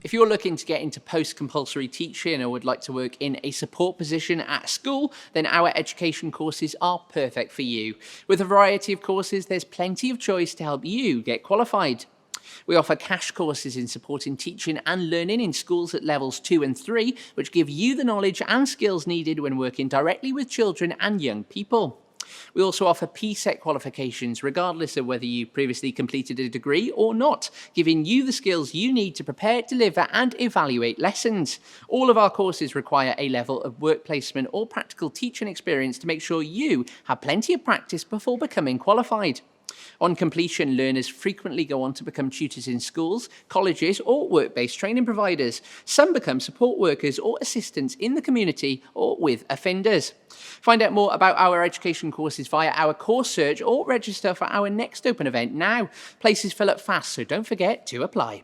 If you're looking to get into post-compulsory teaching or would like to work in a support position at school, then our education courses are perfect for you. With a variety of courses, there's plenty of choice to help you get qualified. We offer cash courses in supporting teaching and learning in schools at levels 2 and 3, which give you the knowledge and skills needed when working directly with children and young people. We also offer PSET qualifications, regardless of whether you previously completed a degree or not, giving you the skills you need to prepare, deliver and evaluate lessons. All of our courses require a level of work placement or practical teaching experience to make sure you have plenty of practice before becoming qualified. On completion, learners frequently go on to become tutors in schools, colleges or work-based training providers. Some become support workers or assistants in the community or with offenders. Find out more about our education courses via our course search or register for our next open event now. Places fill up fast, so don't forget to apply.